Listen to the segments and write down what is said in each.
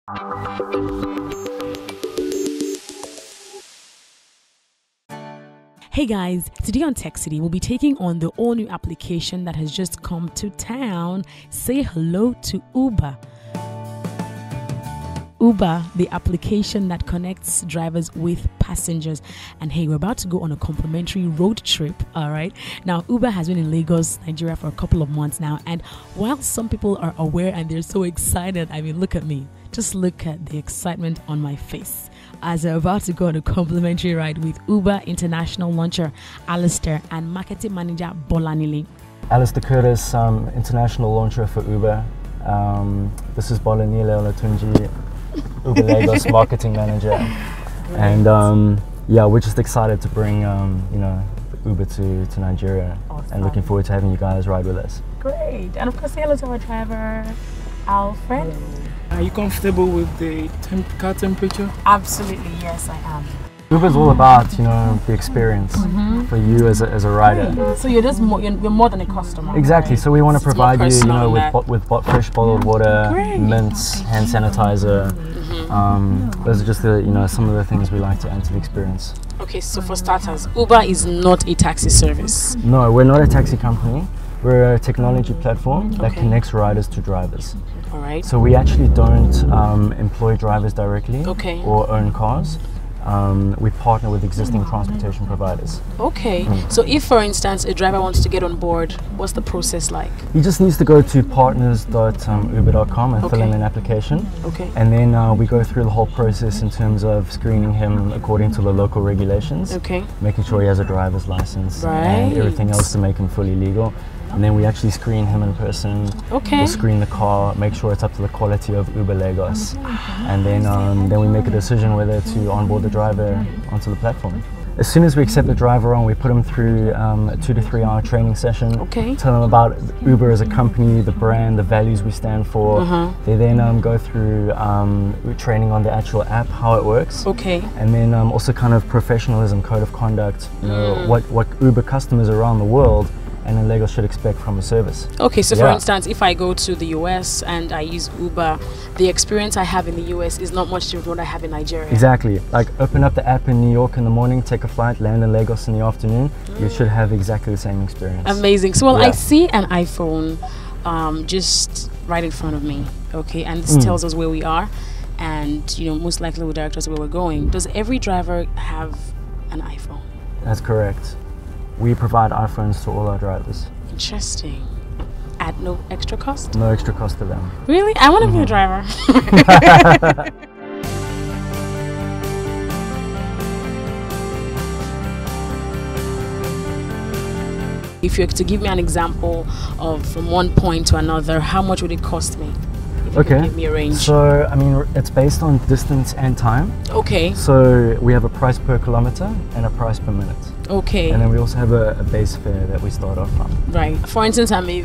Hey guys, today on TechCity, we'll be taking on the all-new application that has just come to town. Say hello to Uber. Uber, the application that connects drivers with passengers. And hey, we're about to go on a complimentary road trip, all right? Now, Uber has been in Lagos, Nigeria for a couple of months now. And while some people are aware and they're so excited, I mean, look at me. Just look at the excitement on my face as we're about to go on a complimentary ride with Uber International Launcher Alistair and Marketing Manager Bolanile. Alistair Curtis, International Launcher for Uber. This is Bolanile Olatunji, Uber Lagos Marketing Manager. Right. And yeah, we're just excited to bring Uber to Nigeria. Awesome. And looking forward to having you guys ride with us. Great. And of course, say hello to our driver, Alfred. Are you comfortable with the car temperature? Absolutely, yes, I am. Uber's all about, the experience for you as a rider. Great. So you're just you're more than a customer. Exactly. Right? So we want to provide you, with fresh bottled water, Great. mints, hand sanitizer. Those are just the some of the things we like to add to the experience. Okay, so for starters, Uber is not a taxi service. No, we're not a taxi company. We're a technology platform that connects riders to drivers. All right. So we actually don't employ drivers directly or own cars. We partner with existing transportation providers. Okay. So if, for instance, a driver wants to get on board, what's the process like? He just needs to go to partners.uber.com and fill in an application. Okay. And then we go through the whole process in terms of screening him according to the local regulations. Okay. Making sure he has a driver's license and everything else to make him fully legal. And then we actually screen him in person. Okay. We'll screen the car, make sure it's up to the quality of Uber Lagos. And then we make a decision whether to onboard the driver onto the platform. As soon as we accept the driver on, we put them through a 2 to 3 hour training session. Okay. Tell them about Uber as a company, the brand, the values we stand for. They then go through training on the actual app, how it works. Okay. And then also kind of professionalism, code of conduct, what Uber customers around the world and in Lagos should expect from a service. Okay, so for instance, if I go to the US and I use Uber, the experience I have in the US is not much different from what I have in Nigeria. Exactly. Like open up the app in New York in the morning, take a flight, land in Lagos in the afternoon, you should have exactly the same experience. Amazing. So I see an iPhone just right in front of me, okay, and this tells us where we are and most likely will direct us where we're going. Does every driver have an iPhone? That's correct. We provide iPhones to all our drivers. Interesting. At no extra cost? No extra cost to them. Really? I want to be a driver. If you were to give me an example of from one point to another, how much would it cost me? Okay. Give me a range. So, I mean, it's based on distance and time. Okay. So, we have a price per kilometer and a price per minute. Okay. And then we also have a base fare that we start off from. Right. For instance, I'm a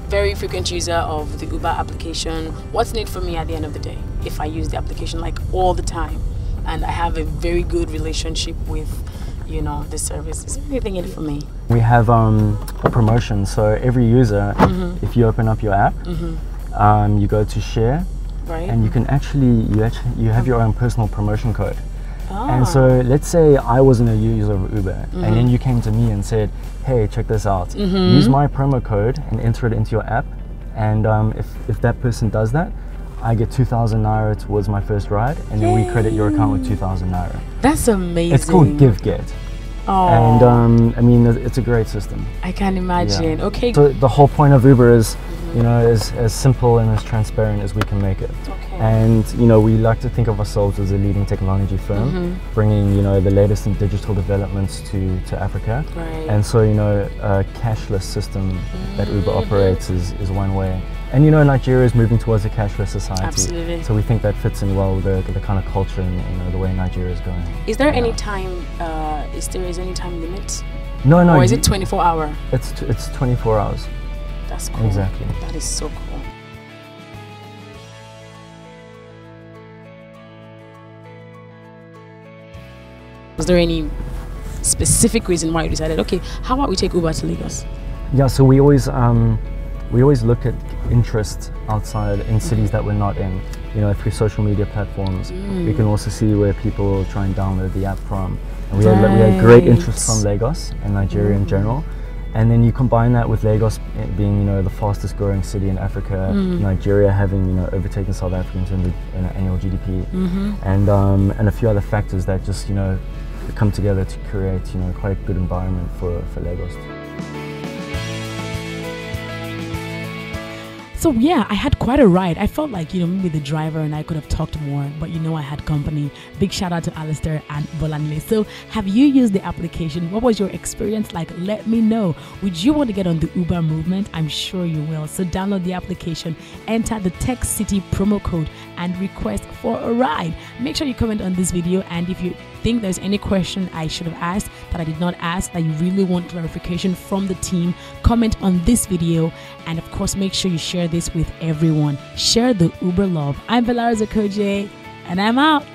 very frequent user of the Uber application. What's in it for me at the end of the day if I use the application like all the time and I have a very good relationship with the service? Is there anything in it for me? We have a promotion. So every user, if you open up your app, you go to share, and you can you have your own personal promotion code. And so let's say I wasn't a user of Uber and then you came to me and said, hey, check this out. Use my promo code and enter it into your app. And if that person does that, I get 2,000 Naira towards my first ride and then we credit your account with 2,000 Naira. That's amazing. It's called Give-Get. Oh. And I mean, it's a great system. I can imagine. Yeah. Okay. So the whole point of Uber is, as simple and as transparent as we can make it. Okay. And we like to think of ourselves as a leading technology firm, bringing the latest in digital developments to Africa. Right. And so a cashless system that Uber operates is one way. And Nigeria is moving towards a cashless society. Absolutely. So we think that fits in well with the kind of culture and the way Nigeria is going. Is there any time? Is there any time limit? No. Or is it 24 hour? It's 24 hours. That's cool. Exactly. That is so cool. Was there any specific reason why you decided, okay, how about we take Uber to Lagos? Yeah, so we always look at interest outside in cities that we're not in. through social media platforms. We can also see where people try and download the app from. And we had great interest from Lagos and Nigeria in general. And then you combine that with Lagos being, the fastest growing city in Africa, Nigeria having, overtaken South Africa in terms of annual GDP, and a few other factors that just, come together to create, quite a good environment for Lagos. So yeah, I had quite a ride. I felt like, maybe the driver and I could have talked more, but I had company. Big shout out to Alistair and Bolanle. So have you used the application? What was your experience like? Let me know. Would you want to get on the Uber movement? I'm sure you will. So download the application, enter the TechCity promo code and request for a ride. Make sure you comment on this video, and if you think there's any question I should have asked that I did not ask, that you really want clarification from the team, comment on this video, and of course make sure you share this with everyone. Share the Uber love. I'm Valara Zakoje, and I'm out.